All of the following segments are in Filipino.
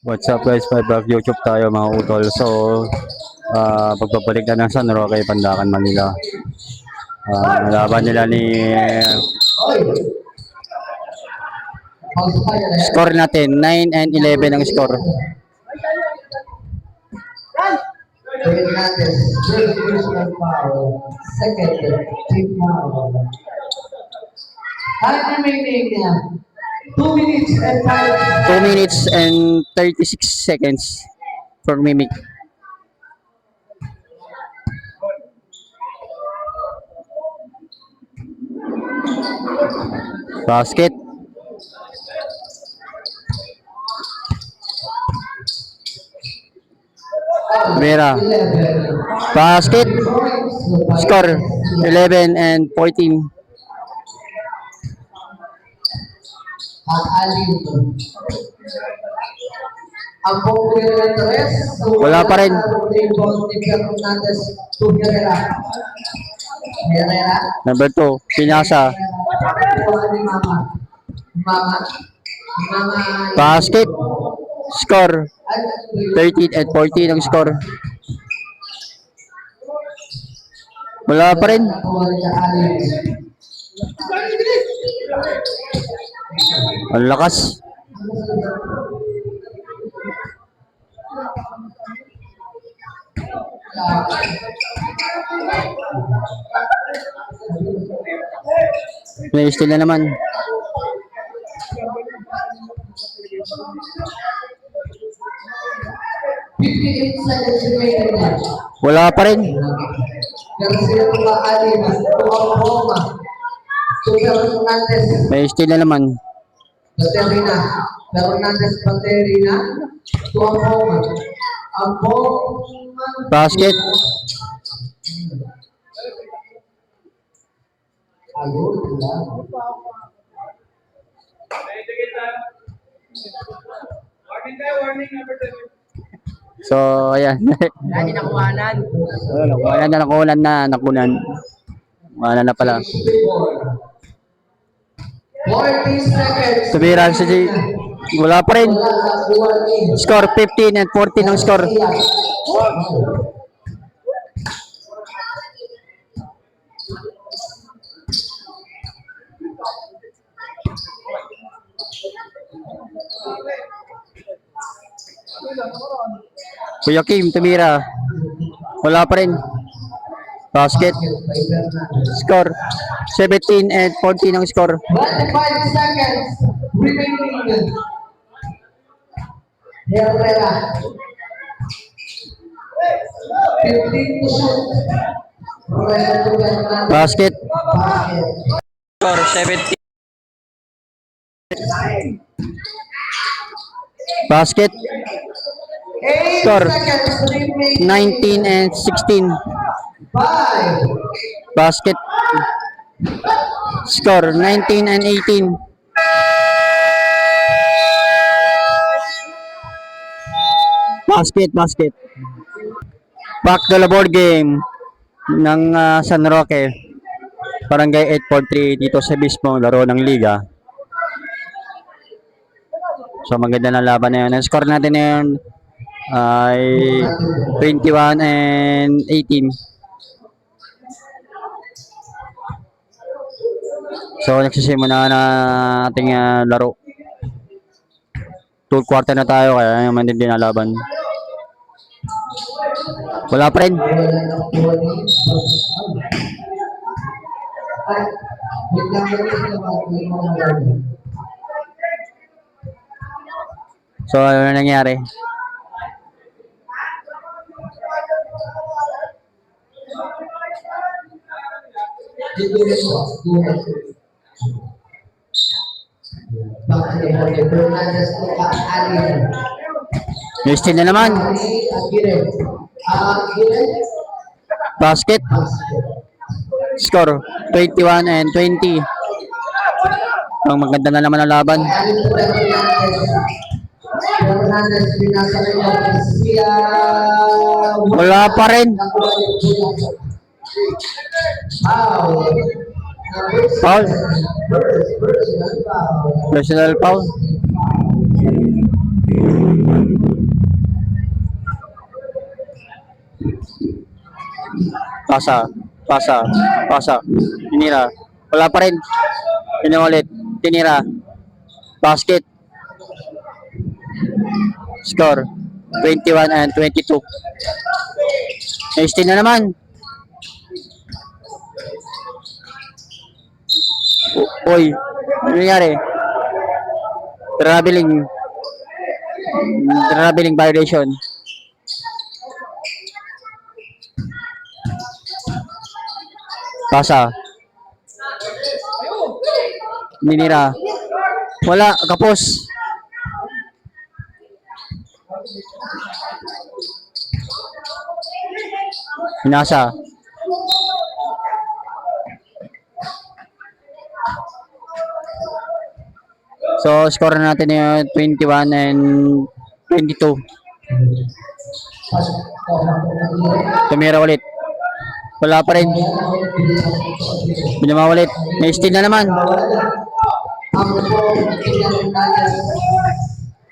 What's up guys, may vlog YouTube tayo mga utol. So, pagbabalik na ng San Roque, Pandacan, Manila. Laban nila ni score natin 9 and 11 ang score. Two minutes and 2 minutes and 36 seconds for Mimic. Basket. Vera. Basket. Score 11 and 14. Wala pa rin. Number 2, Pinasa. Basket. Score 13 and 14 ang score. Wala pa rin. Ang lakas. May steal na naman. Wala pa rin. May steal na naman. Basket. So, ayan. Lagi nakuhanan. Nakunan na pala. 40 seconds. Tumira si G. Wala pa rin. Score 15 and 14 ang score. Kuya Kim, tumira. Wala pa rin. Basket. Score 17 and 14 ang score. 25 seconds remaining. Herrera. 15 to shoot. Basket. Basket. Score 17. Basket. 8 Score seconds remaining. 19 and 16. 5. Basket. Score 19 and 18. Basket. Back to the board game ng San Roque. Barangay 843 dito sa mismo laro ng liga. So maganda na laban na yun. Ang score natin ngayon ay 21 and 18. So nagsisimula na ating laro. 2 quarter na tayo kaya yung matindi na laban. Wala pa rin. So ano na nangyari? May steal na naman. Basket. Score 21 and 20. Ang maganda na naman ang laban. Wala pa rin. Foul. Personal foul. Pasa. Pasa. Pasa. Tinira. Wala pa rin. Pinulit. Tinira. Basket. Score. 21 and 22. Steal na naman. Uy. Ano nangyari? Traveling. Traveling violation. Pasa. Ninira. Wala. Kapos. Pinasa. So, score na natin yung 21 and 22. Tumira ulit. Wala pa rin. Binama ulit. May steal na naman.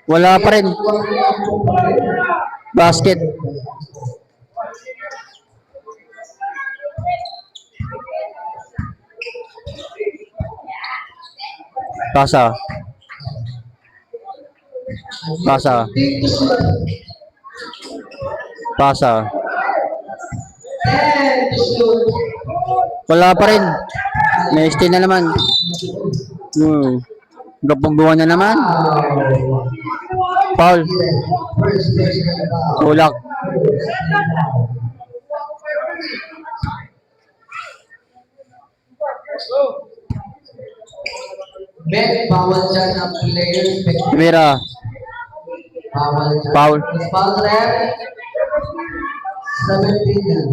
Wala pa rin. Basket. Pasa. Pasa. Pasa. Wala pa rin. May steal na naman. Gapang na naman. Foul. Tulak. Ben, bawal dyan ang player. Tumira. Bawal dyan. Foul. Foul rep. 17 yan.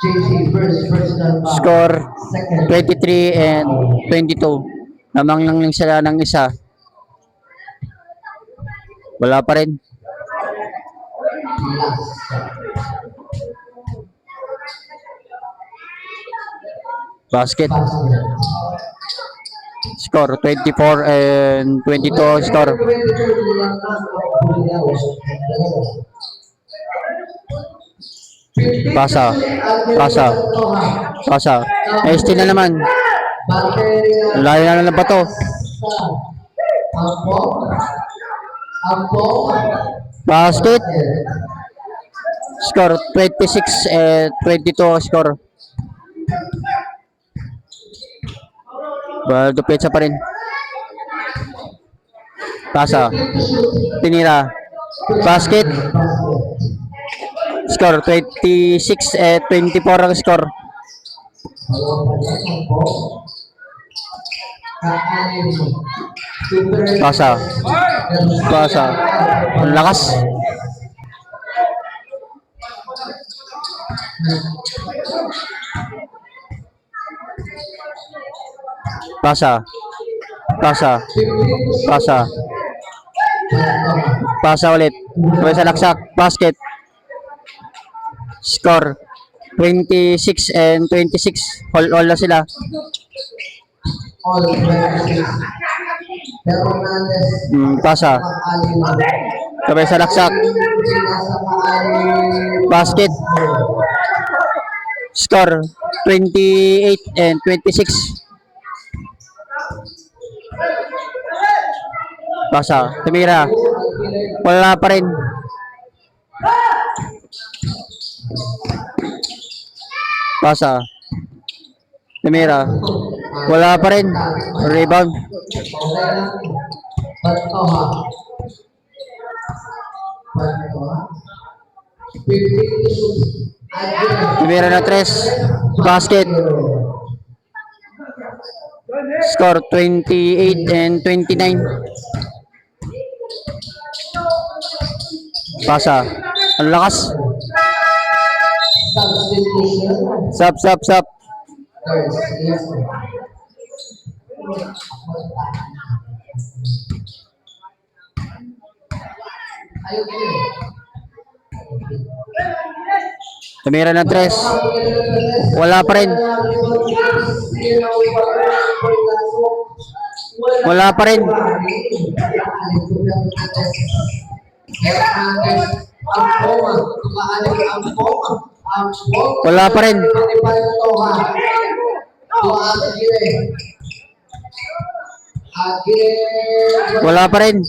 JC, first down foul. Score Second. 23 and 22. Lamang lang sila ng isa. Wala pa rin. Basket. Score 24 and 22 score. Pasa. Pasa. Pasa. ST na naman. Layo na lang ba to? Basket. Score 26 and 22 score. Dupetsa pa rin. Pasa. Tinira. Basket. Score 26 and 24 ang score. Pasa. Pasa. Ang lakas. Pasa. Pasa. Pasa. Pasa ulit. Sabay sa laksak. Basket. Score 26 and 26. All na sila. All 26. Pasa. Sabay sa laksak. Basket. Score 28 and 26. Pasa. Tumira. Wala pa rin. Pasa. Tumira. Wala pa rin. Rebound. Tumira na 3. Basket. Score 28 and 29. Pasa. Ang lakas. Sub. Tumira ng 3. Wala pa rin. Wala pa rin. Wala pa rin. Wala pa rin.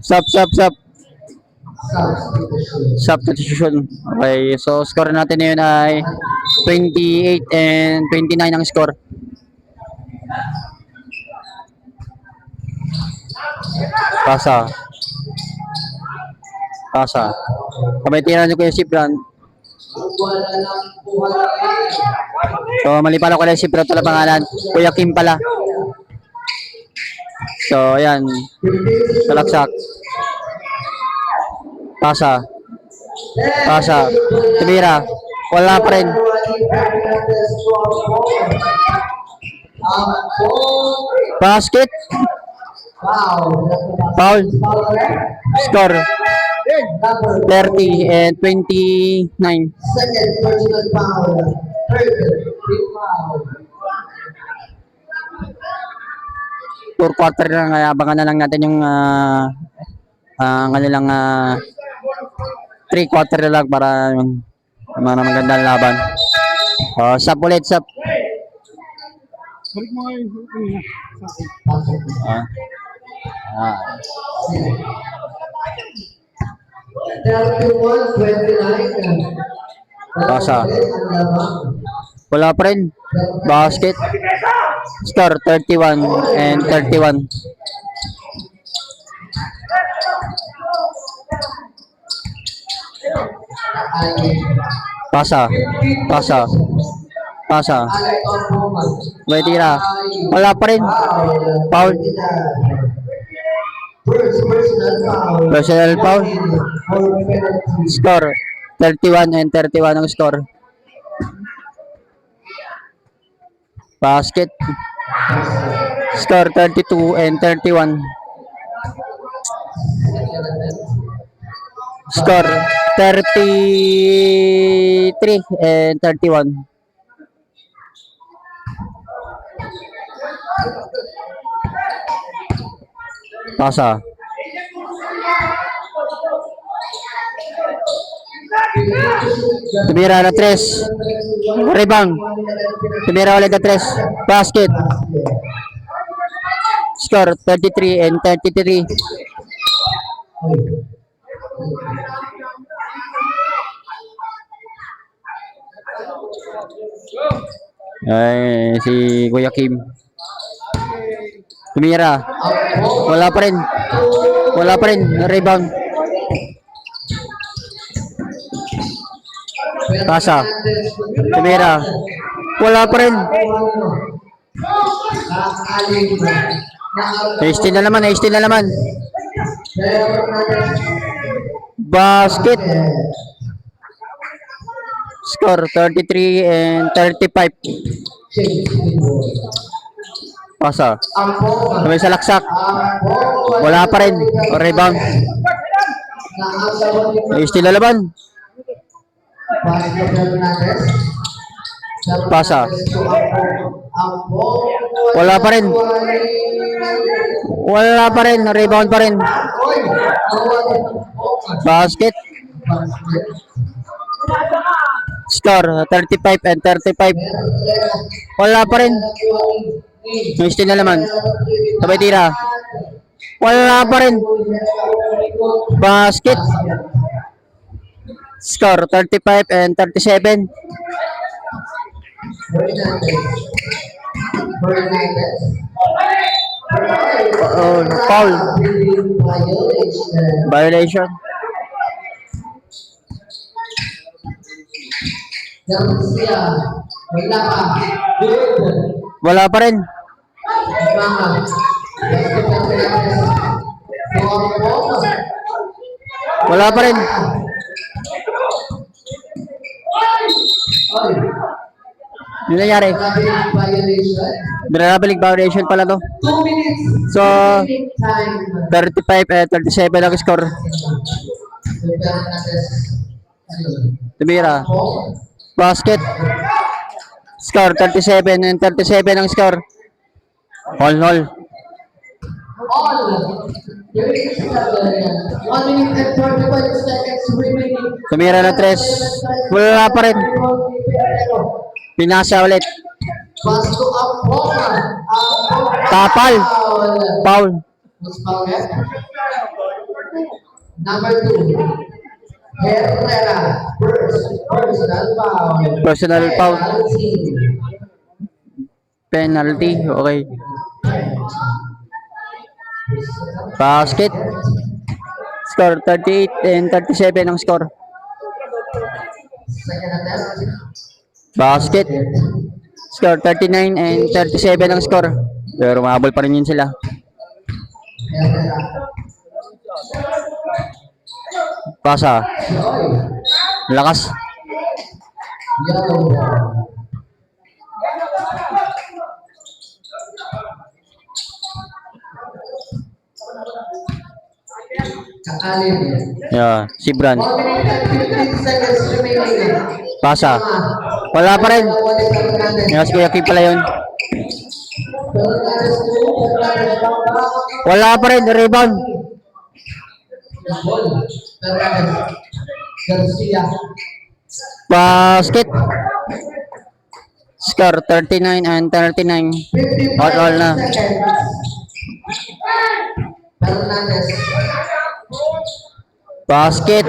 Sub. Substitution. Okay, so score natin ngayon ay 28 and 29 ang score. Pasa. Kamay tira nyo Kuya Sipran. So, mali pala ko lang Sipran pala pangalan. Kuya Kim pala. So, ayan. Salaksak. Pasa. Tumira. Wala pa rin. Basket. Foul. Score 30 and 29. Second personal foul. Third big foul. 4 quarter na kaya abangan na lang natin yung kanilang 3 quarter na lang para magandang laban. Sub ulit. Balik mo ngayon. Ah. 31-29. Pasa. Wala pa rin. Basket. Score 31 and 31. Pasa. May tira. Wala pa rin. Foul. Personal foul. Score 31 and 31 ang score. Basket. Score 32 and 31. Score 33 and 31. Pasa. Tumira na 3. Rebound. Tumira ulit na 3. Basket. Score 33 and 33. Ay, si Kuya Kim. Tumira. Wala pa rin. Rebound. Pasa. Tumira. Wala pa rin. Hasty na naman. Basket. Score 33 and 35. Pasa. May salaksak. Wala pa rin. Rebound. Hasty na laban. Pasa. Wala pa rin. Rebound pa rin. Basket. Score 35 and 35. Wala pa rin. Hasty na naman. Sabay tira. Wala pa rin. Basket. Score 35 and 37. Foul. Violation. Wala pa rin. Wala pa rin. Ano nangyari? Binabalik violation pala to. 2 minutes. So, 35 and 37 ang score. Tumira. Basket. Score 37 and 37 ang score. All. All. 1 minute and 45 seconds remaining. Tumira na 3. Wala pa rin. Pinasa ulit. Pass to Ampoma. Tapal. Foul. What's foul net? Number 2. Herrera. Personal foul. Personal foul. Penalty. Penalty. Okay. Basket. Score 38 and 37 ang score. Second attempt. Basket. Score 39 and 37 ang score. Pero mahabol pa rin yun sila. Herrera. Pasa. Joy. Lakas. Yellow ball. Kaalim. Yeah, si Bran. 1 minute and 15 seconds remaining. Pasa. Wala pa rin. Yes, Kuya Kim pala yun. Wala pa rin. Rebound. Garcia. Basket. Score 39 and 39. 55 All na. seconds. Fernandez. Basket.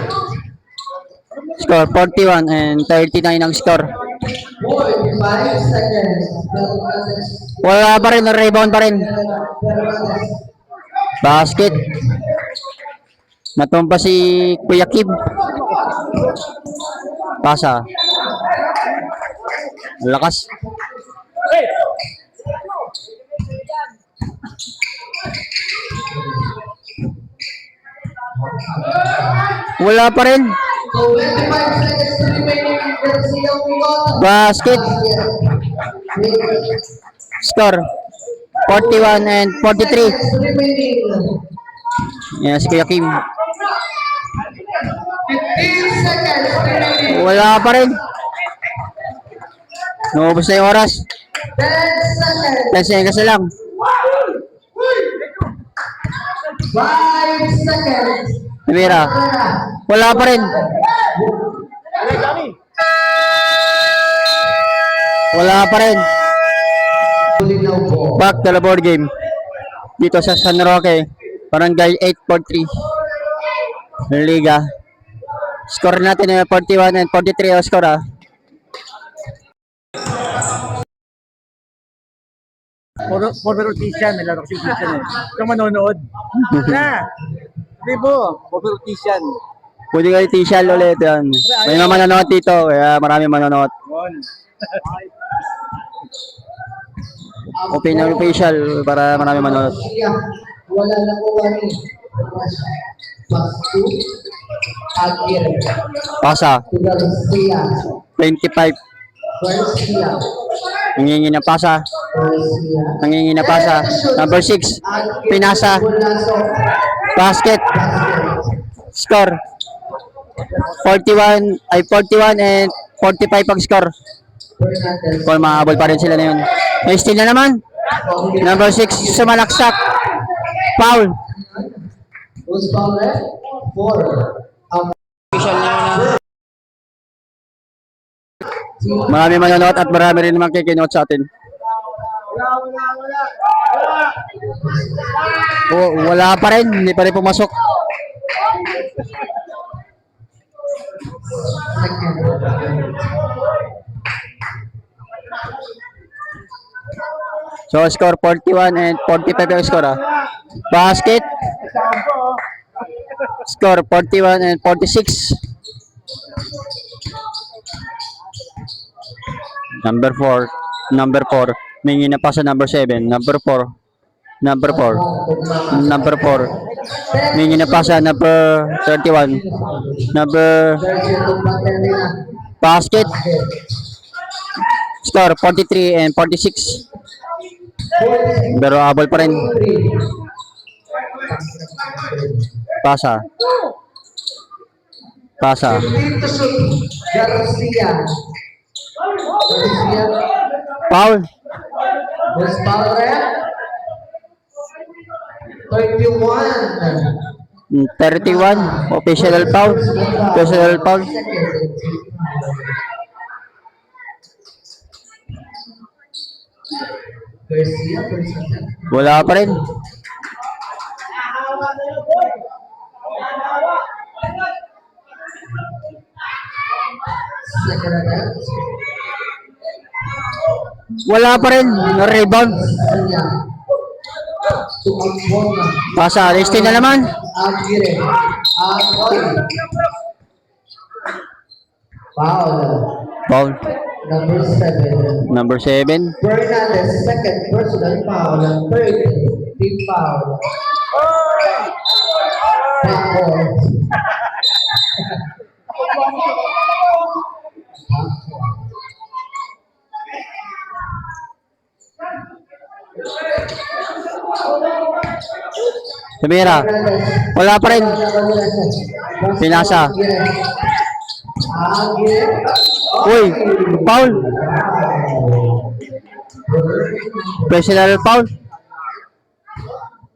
Score 41 and 39 ang score. 45 seconds. Fernandez. Wala pa rin. Rebound pa rin. Fernandez. Basket. Natumpa si Kuya Kim. Pasa. Lakas. Wala pa rin. 25 seconds remaining. Garcia Ugot. Basket. Score 41 and 43. Remaining. Yan si Kuya Kim. 15 seconds remaining. Wala pa rin. Naubos na yung oras. 10 seconds. 10 seconds na lang. 5 seconds. Tumira. Wala pa rin. Wala pa rin. Linaw po. Back to the board game. Dito sa San Roque. Barangay 843. Liga. Score natin ay 41 and 43 ang score ah. Former Ortesian, may laro kasi Ortesian eh. Kung manonood. Na! Hindi po, former Ortesian. Pwede kayo t-shirt ulit yan. May mga manonood dito, kaya marami manonood. Yun. Opinion official para marami manonood. Wala na po wani. Pass to Agir. Pasa, Garcia. 25. Garcia. Nangingi na pasa. Garcia. Nangingi na pasa. Number 6. Pinasa. Basket. Score. 41 and 45 ang score. Fernandez. Kung mahabol pa rin sila na yun. May steal na naman. Number 6 sumalaksak. Foul. Who's foul left? 4. Marami manonood at marami rin naman kikinot sa atin. Wala pa rin. Hindi pa rin pumasok. So score 41 and 45 yung score ah. Basket. Score 41 and 46. Number 4. Number 4. Mingi na pa sa number 7. Number 4. Number 4. Number 4. Mingi na pa sa number 31. Number basket. Score 43 and 46. Pero abol pa rin. Pasa. Pasa. Garcia. Garcia. Foul. Who's foul left? 31. 31. Official foul. Official foul. Garcia versus Wala pa rin. second attempt. Wala pa rin. Rebound. Garcia to Agbona. Pasa. Listing na naman. Aguirre. Agoy. Foul. Foul. Number 7. Number 7. Fernandez, second personal foul. Third, team foul. Backboard. Samira. Wala pa rin. Pinasa. Aguirre. Uy. Foul. Personal foul.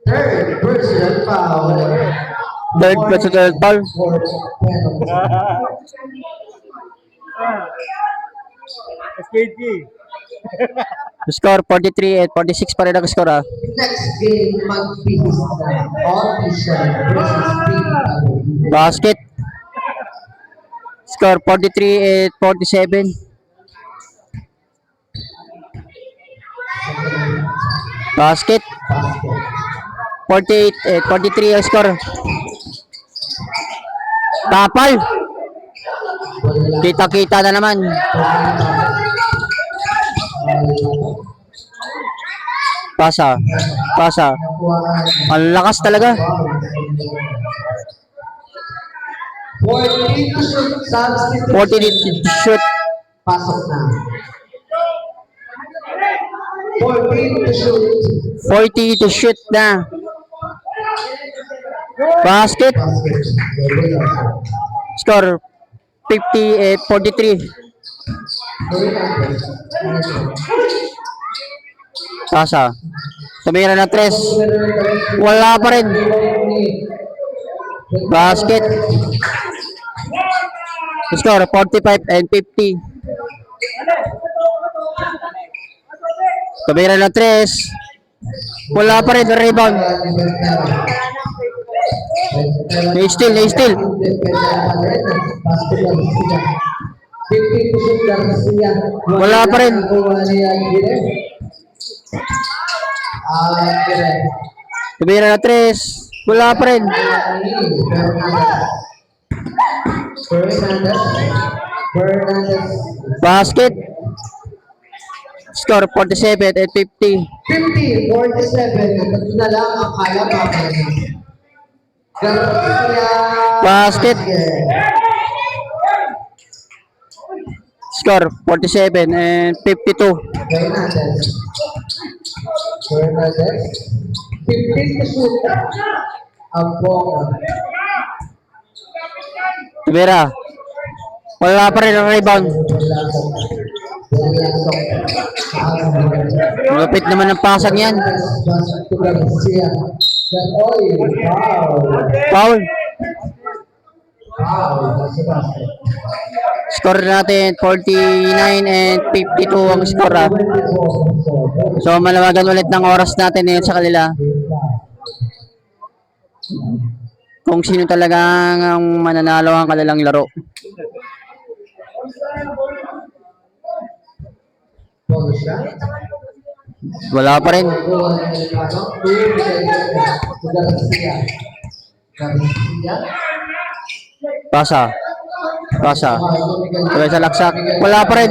Third personal foul. Third personal foul. Fourth penalty. SKG. Score 43 at 46 pa rin ang score ah. Next game, Magpis. Audition versus PW. Basket. Score 43 at 47. Basket. 48 at 43 ang score. Tapal. Kita-kita na naman. Pasa. Pasa. Ang lakas talaga. 14 to shoot. Substitution. 48 to shoot. Pasok na. 14 to shoot. 40 to shoot na. Basket. Basket. Score 50 at 43. Pasa. Tumira na 3. Wala pa rin. Basket. Score 45 and 50. Tumira na 3. Wala pa rin. Rebound. Na-steal. 15 to shoot. Garcia. Wala pa rin. Aguirre. Tumira na 3. Wala pa rin. Fernandez. Basket. Score 47 and 50. 50, 47. Ito na lang ang kaya mamaya. Garcia. Basket. Score 47 and 52. Fernandez. 15 to shoot. Abong. Tumira. Wala pa rin ang rebound. Lupit naman ang pasang yan. Garcia. Oy, Foul. foul. Foul. Basket. Score natin 49 and 52 ang score ah. So malawagan ulit ng oras natin ngayon sa kanila. Kung sino talaga ang mananalo ang kanilang laro. Wala pa rin. Pasa. Pasa. Tuloy sa laksak. Wala pa rin.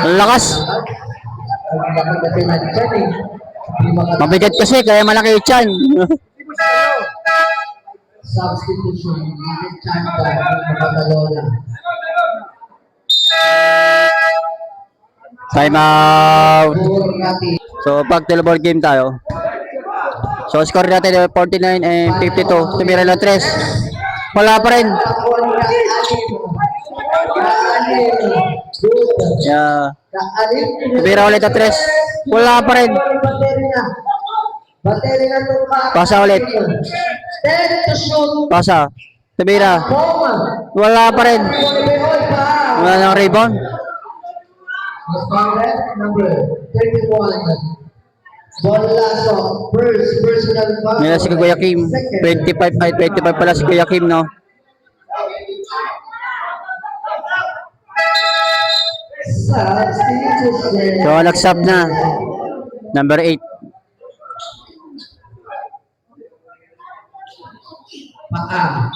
Ang lakas. Mabigat kasi kaya malaki yung tiyan. Substitution. Chanta. Badalona. Time out. Burgati. So pag teleboard game tayo. So score natin 49 and 52. Tumira ng 3. Wala pa rin. Yeah. Tumira ulit ng 3. Wala pa rin. Battery na ito ka. Pasa ulit. 10 to shoot. Pasa. Tabira. Boma. Wala pa rin. Wala nang rebound. Number 31. Bolaso. First personal foul. Nila si Kuya Kim. 25 ay 25 pala si Kuya Kim, no? Substitution. So, nag-sub na. Number 8. Paa.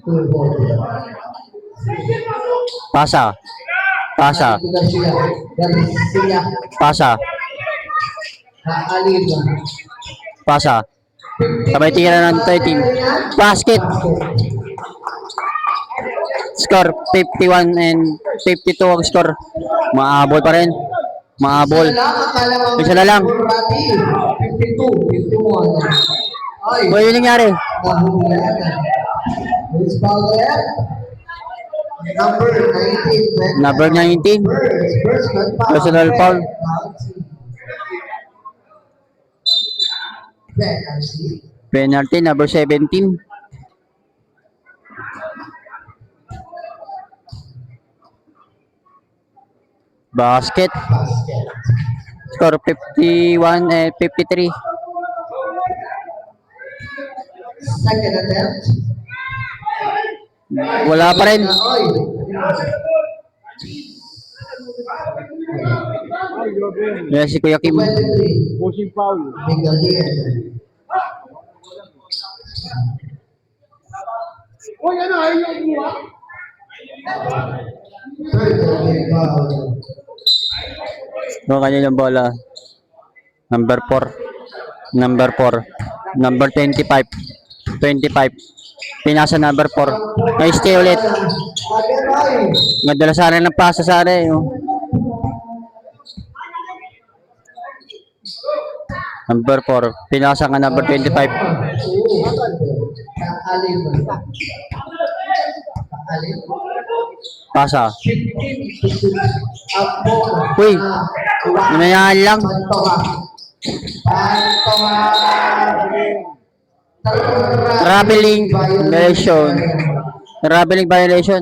Full ball. Pasa. Pasa. Garcia. Garcia. Pasa. Kaalib. Pasa. Sabay tira ng 13. Basket. Score 51 and 52 ang score. Maabol pa rin. Maabol. Isa na lang. 52, 51. Ay, O, yun nangyari. nahulaan. Who's foul there? Number 19. Number 19. Personal foul. Penalty. Penalty number 17. Basket. Basket. Score 51 and 53. Second attempt. Wala pa rin. Ay. Ay, grabe. Yan si Kuya Kim. 23. Pushing foul. Miguelin. Uy, ano? Ayun yung buha. Third foul. No, kanya yung bola. Number 4. Number 4. Number 25. 25. Pinasa number 4. May stay ulit. Again, Madala sana ng pasa sana eh. Oh. Number 4. Pinasa nga number 25. Kaalib. Kaalib. Pasa. Apo. Uy. Nanayaan lang. Pantonga. Pantonga. Traveling violation. Traveling violation.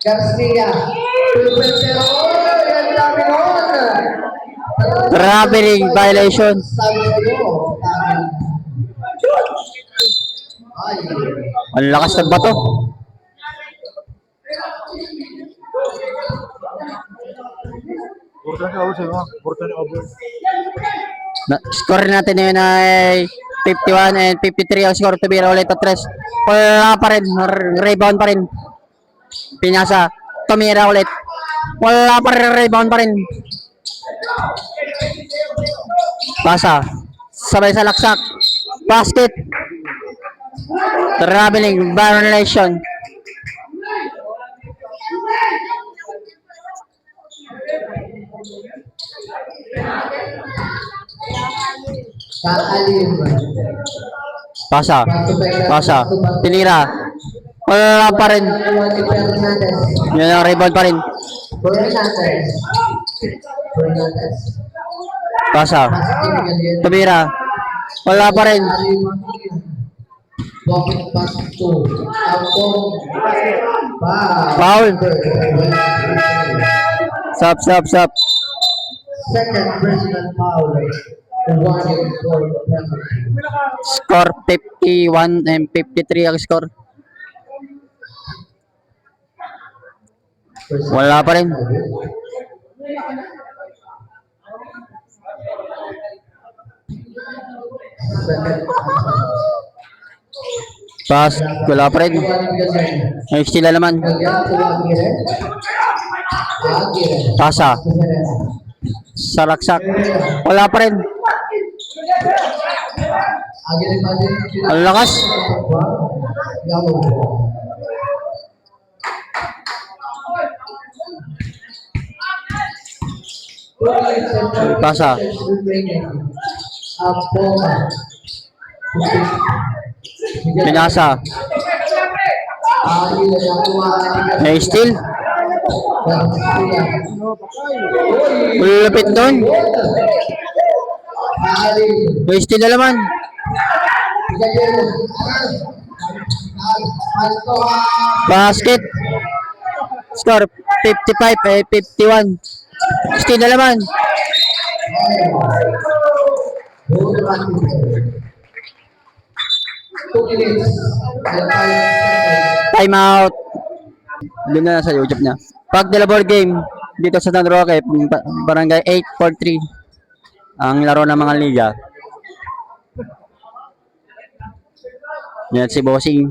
Garcia. Traveling violation. Sabi sa'yo. Ay. Ang lakas ng bato. Porto na over sa'yo. Porto na over. Score natin ngayon ay 51 and 53 ang score. Tumira ulit at 3. Wala pa rin. Rebound pa rin. Pinasa. Tumira ulit. Wala pa rin. Rebound pa rin. Pasa. Sabay sa laksak. Basket. Traveling violation. Kaalib. Pasa. Pasa. Tinira. Wala pa rin. Fernandez. Yan ang rebound pa rin. Fernandez. Fernandez. Pasa. Tumira. Wala pa rin. Pocket pass to Alpong. Foul. Stop. Second personal foul. One for penalty. Score 51 and 53 ang score. Wala pa rin. Pass. Wala pa rin. May stila naman. Pasa. Saraksak. Wala pa rin. Ang lakas. Pasa. Pinasa. May steal. Garcia. Ulapit doon. Ali. Wasted na naman. Gajero. Basket. Score 55 51. Wasted na naman. Two minutes. Time out. Doon na sa YouTube niya. Pag de la ball game dito sa San Roque, barangay 843. Ang laro ng mga liga. Yan si Bossing.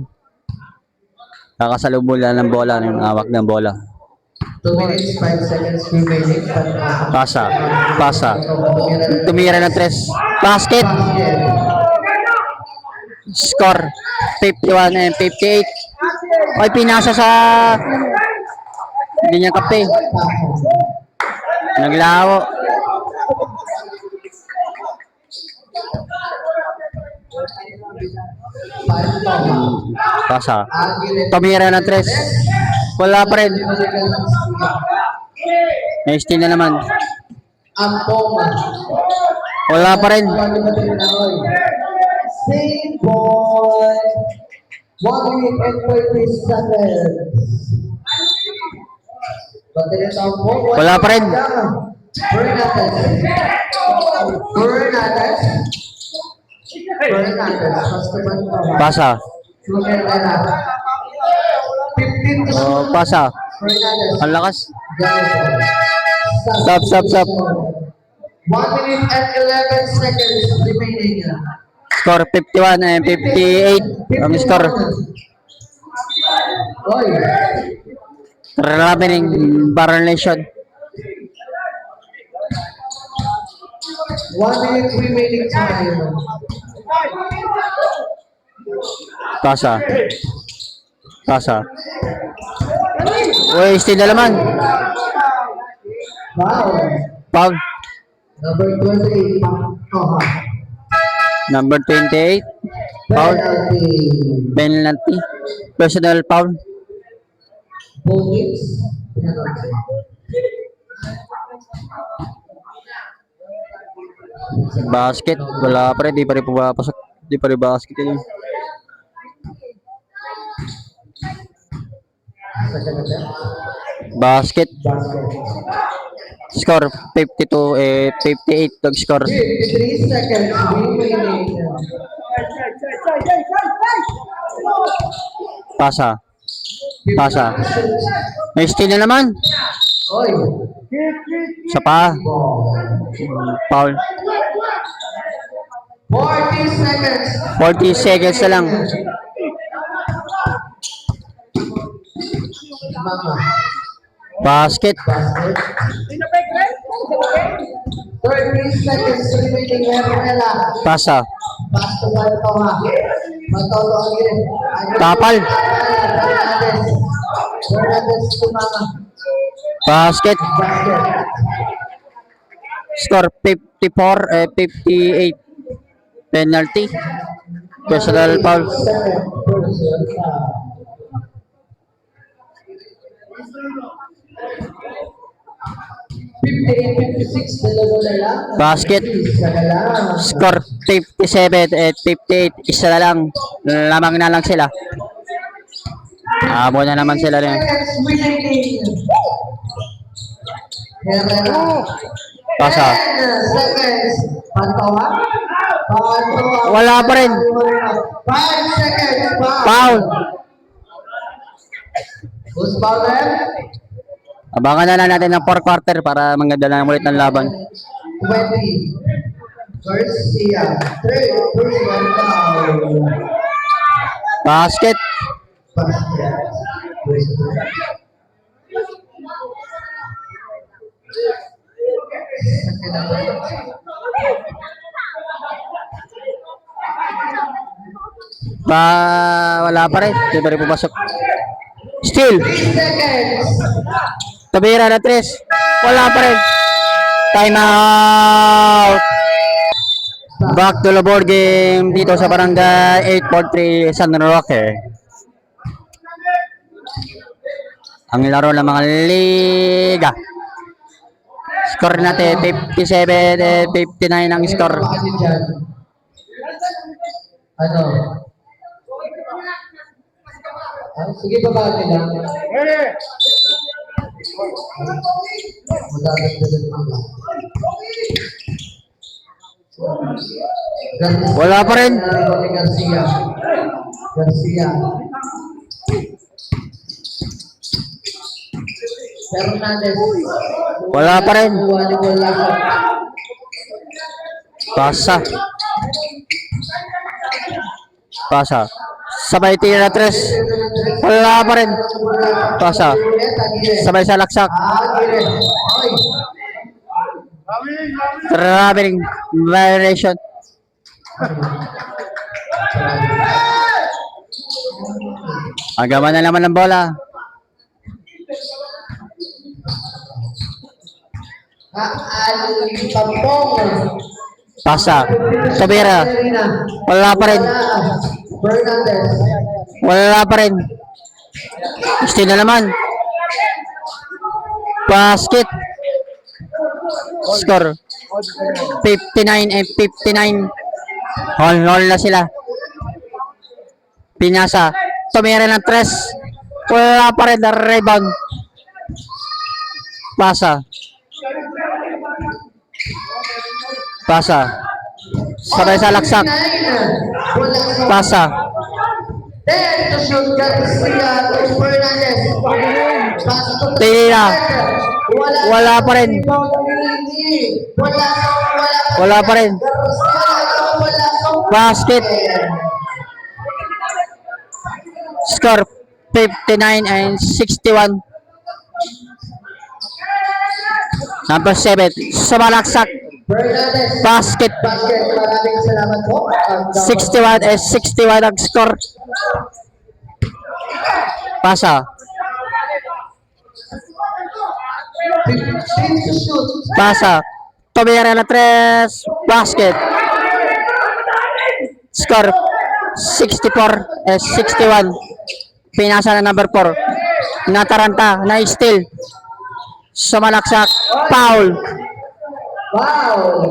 Kakasalubong lang ng bola, ng awak ng bola. 2 minutes, 5 seconds remaining. Pasa. Pasa. Tumira ng 3. Basket. Score 51 and 58. Ay, pinasa sa hindi niya kape. Naglaho. Pasa. Tumira ng 3. Wala pa rin. Next na naman. Ampoma. Wala pa rin. Same boy. 1 minute and 30 seconds. Wala pa rin. Fernandez. Fernandez. Fernandez. Pasa. 15 to Oh, pasa. Fernandez. Ang lakas. Stop, stop, stop. 1 minute and 11 seconds remaining. Score 51 and 58. Ang score. Oy. Happening violation. 1 minute remaining time. Pasa. Pasa. Uy, still na naman. Wow. Foul. Number 28. Toha. Number 28. Foul. Penalty. Penalty. Personal foul. Both teams. Penalty. Basket. Wala pa rin. Di pa rin pumapasok. Di pa rin basket yun. Basket. Basket. Score 52 58 dog score. 53 seconds remaining. Pasa. Pasa. May steal na naman. Oy. Sa pa. Foul. 40 seconds. 40 seconds na lang. Mama. Basket. Basket. 30 seconds remaining. Gabriela. Pasa. Pass to one Toha. Matolo again. Tapal. Fernandez. Fernandez to Mama. Basket. Basket. Score 54 58. Penalty. Personal foul. Second personal foul. Fifty-eight, 56, dalawa na lang. Basket. Isa na lang. Score 57 58. Isa na lang. Lamang na lang sila. Abo na naman sila rin. Seconds remaining. Herrera. Pasa. 10 seconds. Pantawa. Pantawa. Wala pa rin. 5 seconds. Foul. Who's foul there? Abangan na lang natin ng 4 quarter para maganda na ulit ng laban. 20. Garcia. 3 personal foul. Basket. Basket. Wala pa rin. Di pa rin pumasok. Still. 3 seconds. Tabira na 3. Wala pa rin. Time out. Back to the board game dito sa barangay 843 San Roque. ang laro ng mga liga. Score natin 57 and 59 ang score. Ano kasi dyan? Ano? Ah, sige, babati lang. Madadagdagan pa ba? Wala pa rin. Garcia. Garcia. Fernandez. Wala pa rin. Wala. Pasa. Pasa. Sabay tira na tres. Wala pa rin. Pasa. Sabay sa laksak. Aguirre. Ay. Traveling violation. Agaman na naman ng bola. Pampong. Pasa. Sobera. Wala pa rin. Fernandez. Wala pa rin. Gusto na naman. Basket. Score 59 and 59. All na sila. Pinasa. Tumira ng tres. Wala pa rin na rebound. Pasa. Pasa. Sabay sa laksak. Pasa. Then to shoot Garcia to Fernandez. Tira. Wala pa rin. Wala pa rin. Basket. Score 59 and 61. Number 7. Sumalaksak. Fernandez. Basket. Basket. Maraming salamat po. 61 and 61 ang score. Pasa. 15 to shoot. Pasa. Tumira na tres. Basket. Score 64 and 61. Pinasa na number 4. Nataranta. Na-steal. Sumalaksak. Foul. Foul.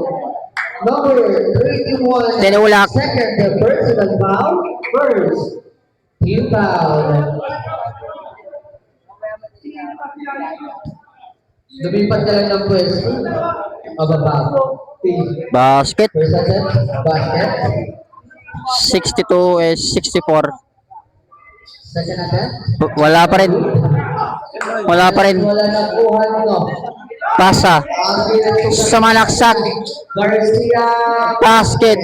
Number 31. Tinulak. Second, the personal foul. First, team foul. Lumipat ka lang ng pwesto. Mababa. Basket. First attempt, basket. 62 and 64. Second attempt. Wala pa rin. Wala pa rin. Wala na kuha nyo. Pasa. Sumalaksak. Garcia. Basket.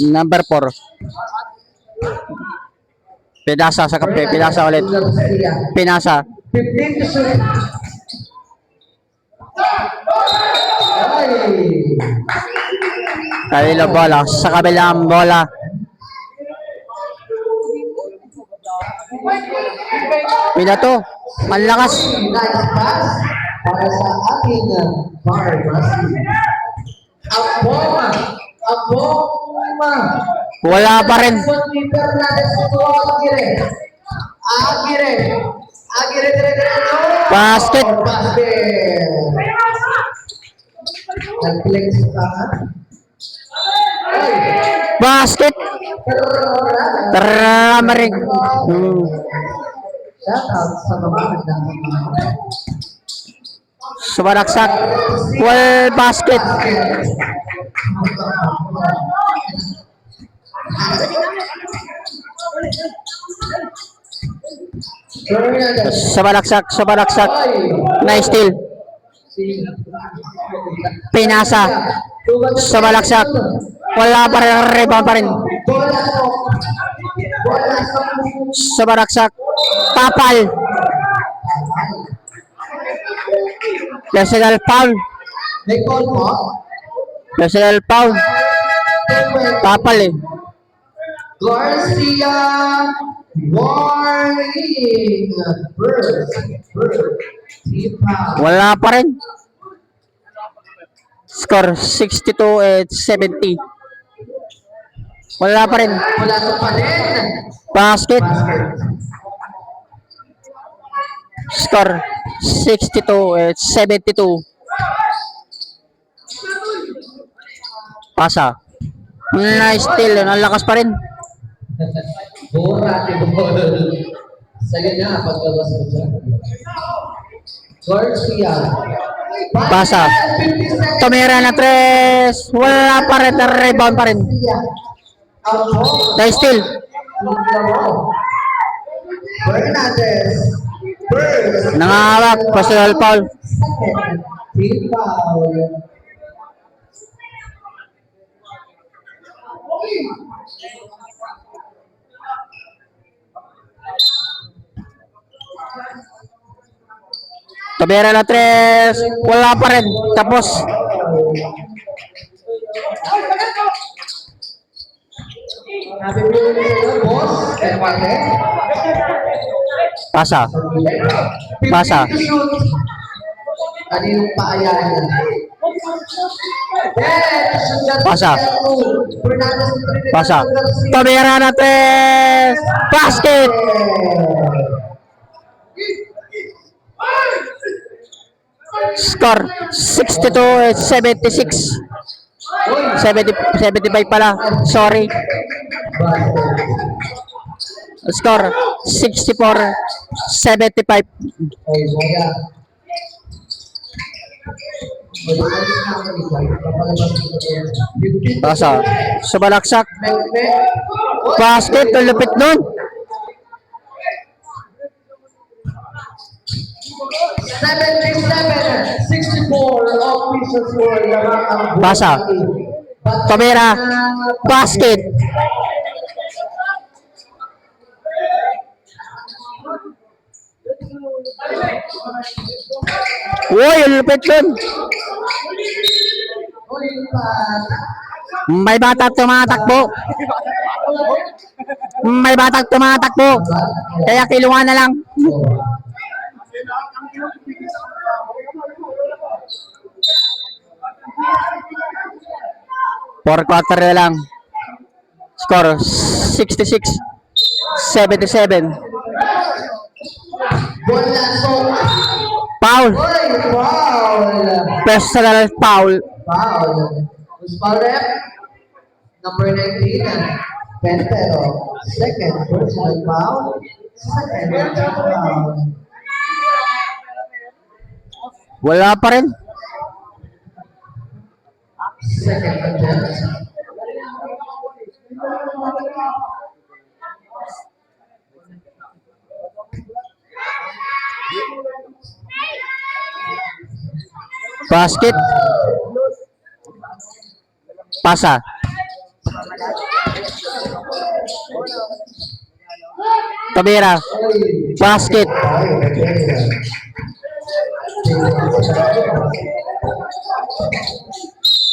Number 4. Pinasa sa kape. Pinasa ulit. Garcia. Pinasa. 15 to shoot. Ay. Kalilo bola. Sa kabilang bola. Pinato. Malakas. Nice pass para sa ating Barbasi. Aboma. Aboma. Wala pa rin. Fernandez to Aguirre. Aguirre. Aguirre dire-diretso. Basket. Basket. Nag-flex ka nga. Ay. Basket. Tara rin. Shout out sa mga nagdang Sumalaksak. Well, basket. Fernandez. Sumalaksak. Sumalaksak. Na-steal. Pinasa. Sumalaksak. Wala pa rin. Rebound pa rin. Sumalaksak. Tapal. Personal foul. May call po. Personal foul. Tapal eh. Garcia. Warning. First. Team foul. Wala pa rin. Score 62 and 70. Wala pa rin. Wala pa rin. Basket. Basket. Score 62-72. Pasa. Nice steal. Ang lakas pa rin. Burate ball. Sige na, pagkawas mo dyan. Garcia. Pasa. Tumira na 3. Wala pa rin. Rebound pa rin. Nice steal. Bernadez. Nangawak. Personal foul. Team foul. Tumira na 3. Wala pa rin. Tapos. Nabibili sa'yo, boss. Empate. Pasa. Pasa. Ano yung paayaan niya? Pasa. Pasa. Tumira na 3. Basket. Score 62-76. 75 pala. Sorry. Score 64-75. Ay, wala. Pasa. Sumalaksak. Basket. Ang lupit nun. 64 official score. Pasa. Tumira. Basket. Uy, ang lupit nun. May batang tumatakbo. May batang tumatakbo. Kaya kilungan na lang. Four quarter na lang. Score 66-77. Foul. Personal foul. Foul. Who's foul rep? Number 19. Pentero. Second personal foul. Second personal foul. Wala pa rin. Second attempt. Basket. Pasa. Tumira. Basket.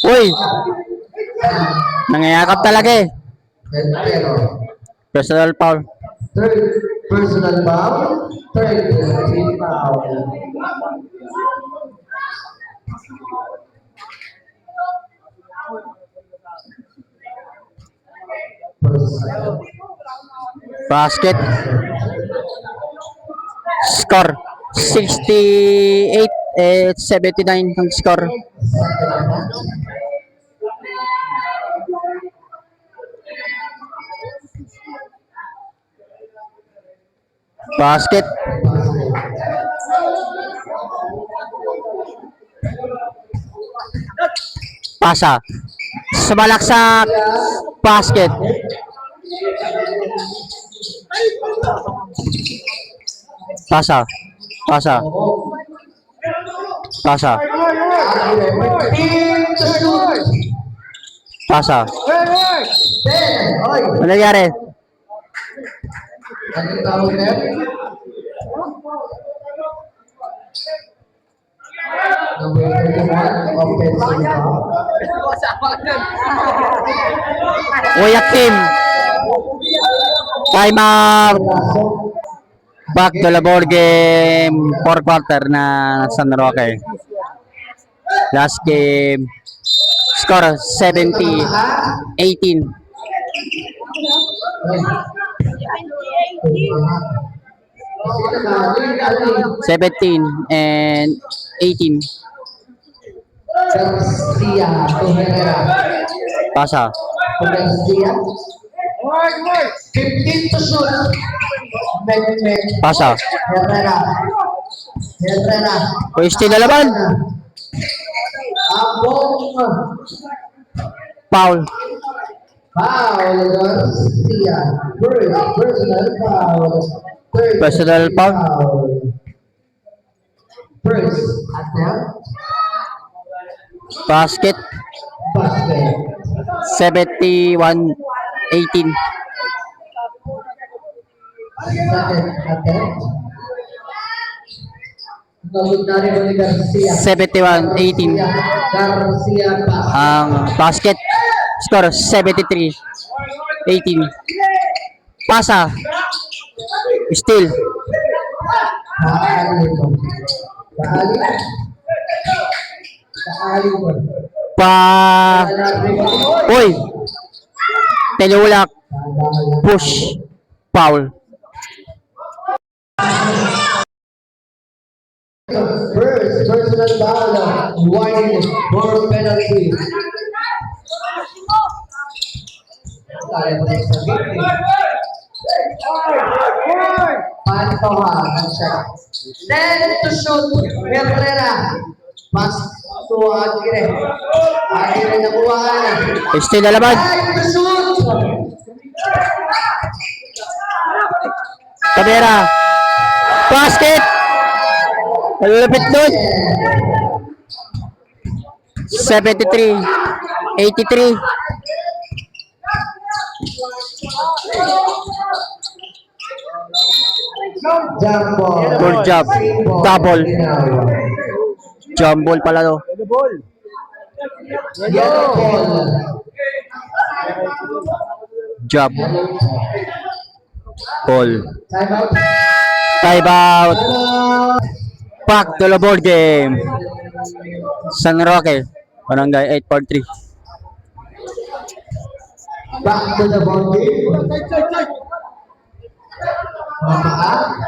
Uy. Nangayakap talaga eh. Pentero. Personal foul. Third personal foul. Third team foul. Basket. Score 68-79 ang score. Basket. Pasa. Sumalaksak. Basket. Pasa. Pasa. Pasa. Team to shoot. Pasa. Oy. Ano nangyari? Anong tawag na yan? Number 31, offensive foul. Uyak team. Time out. Back to the ball game. 4 quarter na San Roque. Last game. Score 70-18. 17 and 18. Garcia to Herrera. Pasa. To Garcia. 15 to shoot. Meg. Pasa. Herrera. Herrera. Pweste na laban. Abong. Foul. Foul Garcia. Personal foul. Personal foul. First attempt. Basket. Basket. 71-18. Second attempt. Nagod na rin ni Garcia. 71-18. Garcia pass. Ang basket. Score 73-18. Pasa. Steal. Kaali mo. Kaali mo. Uy. Tinulak. Push. Foul. First personal foul. One for penalty. Kaya mo sa victim. Pantoja ng shot. Then to shoot. Herrera. Pass to Aguirre. Aguirre nakuha na. Steal na laban. Time to shoot. Tabera. Basket. Malapit doon. 73-83. Jump ball. Good job. Double. Jump ball pala to. The ball. Yellow ball. Job. Ball. Time out. Time out. Back to the board game. San Roque. Barangay 843. Back to the ball game. Mapaa.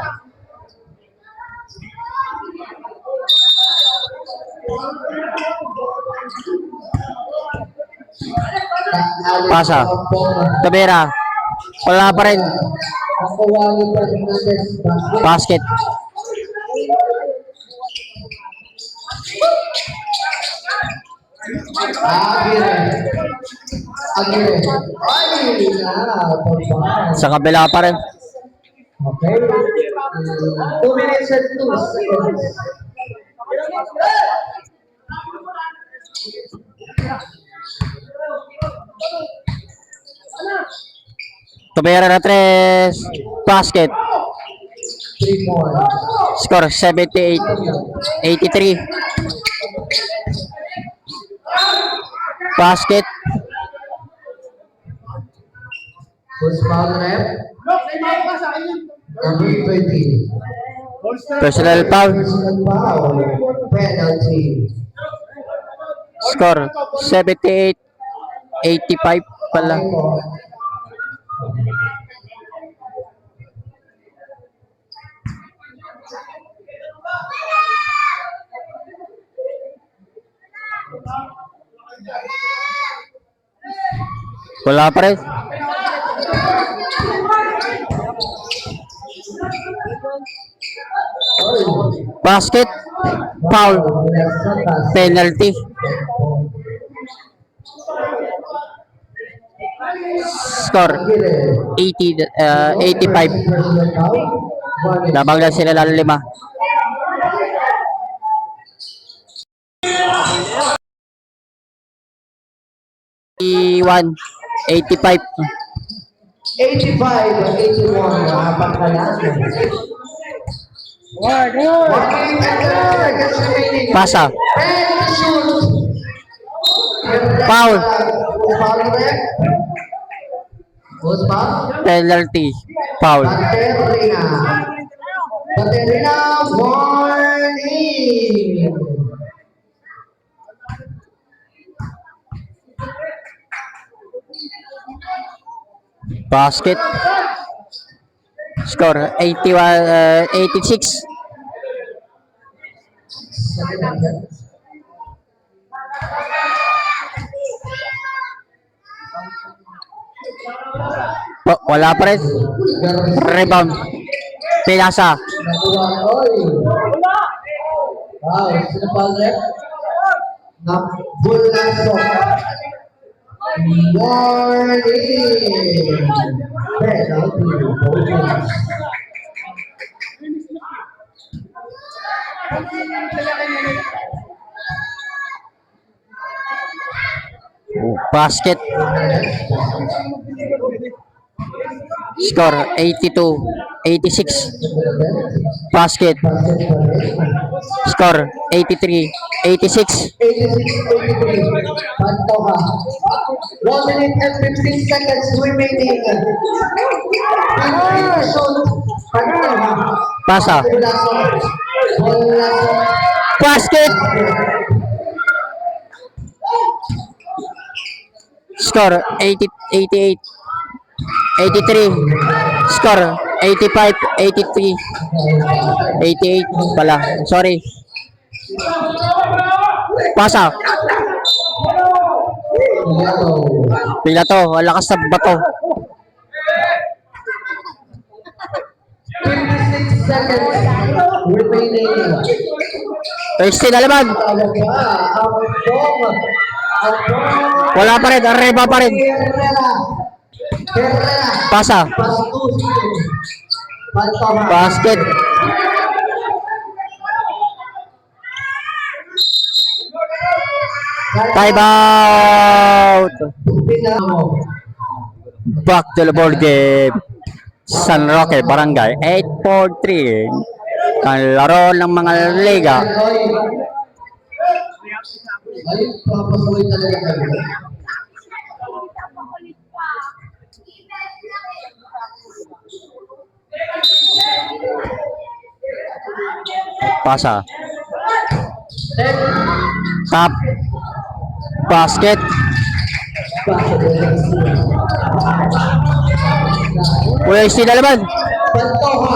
Pasa. Tabera. Wala pa rin. Nakuha ni Fernandez. Basket. Aguirre. Ay, pagpapaan. Sa kabila pa rin. Okay. 2 minutes and 2 seconds. Tabera na 3. Basket. 3 more. Score 78-83. Basket. Who's foul rep? Number 20. Personal foul. Personal foul. Penalty. Score 78-85 pala. Wala pa rin. Basket. Foul. Penalty. Score 85. Labang na sila lalo 5. Iwan 85. 85, 81, napakalas. 1 minute and 30 seconds remaining. Pasa. And shoot. Foul. Foul rep. Who's foul? Penalty. Foul. Baterina. Baterina, warning. Basket. Score 86. Wala pa rin. Rebound. Pinasa. Nakuha, oy. Wow, sino pa ulit? Bulasok. Warning. Penalty. Bonus. Basket. Score 82. 86. Basket. Score 83. 86. 86-83. Pantoja. 1 minute and 15 seconds remaining. 15 shoot. Pantoja. Pasa. Bulasok. Bulasok. Basket. Score 80, 88. 83. Score 85, 83. 88 pala. Sorry. Pasa. Pila to. Lakas sa bato. 56 seconds remaining. First na laban. Tawag pa. Ang bom. Ang bom. Wala pa rin. Arriba pa rin. Herrera. Herrera. Pasa. Pastusin. Pantoja. Basket. Time out. Pinamo. Back to the board game. San Roque Barangay 843. Ang laro ng mga liga. Ay, papasuloy talaga kami. Pasa. 10. Tap. Basket. Wala yung na laban. Pantoja.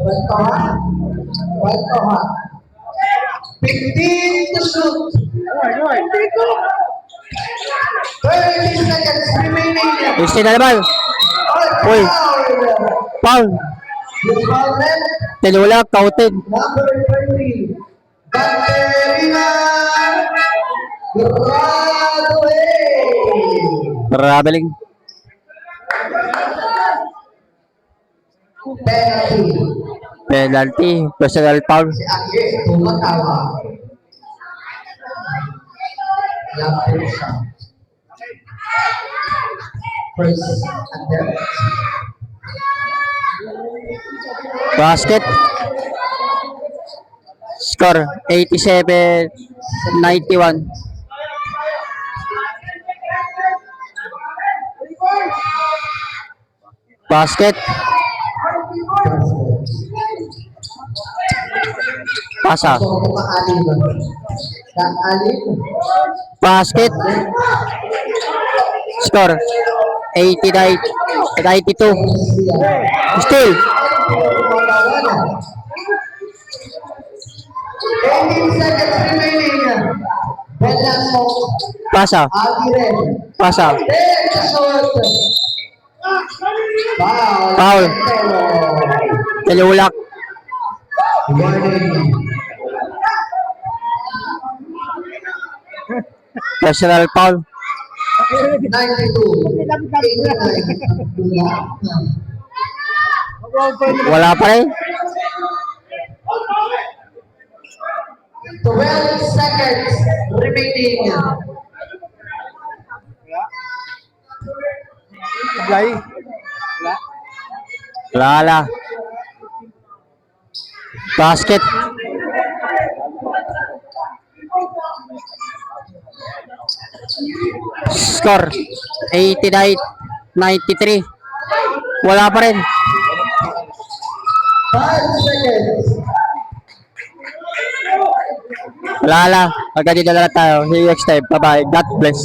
Pantoja. Pantoja. 15 to shoot. 30 seconds remaining. Yung na laban. Uy. Foul. Yung foul net, Tinula, counted. number 30. Banderina. Graduate. Traveling. Penalty. Penalty. Personal foul. Si Agye, tumatawa. Lapit siya. First attempt. Basket. Score 87-91. Basket. Pasa. So, kaalim. Kaalim. Basket. Score 89-92. Still. 18 seconds remaining. Velasco. Pasa. Aguirre. Pasa. There's a shot. Foul. Foul. Tinulak. Warning. Personal foul. 92. 89. Wala pa rin. 12 seconds remaining. Play. Lala. Basket. Score 89-93. Wala pa rin. 5 seconds. Lala. Hanggang dito na lang tayo. See you next time. Bye-bye. God bless.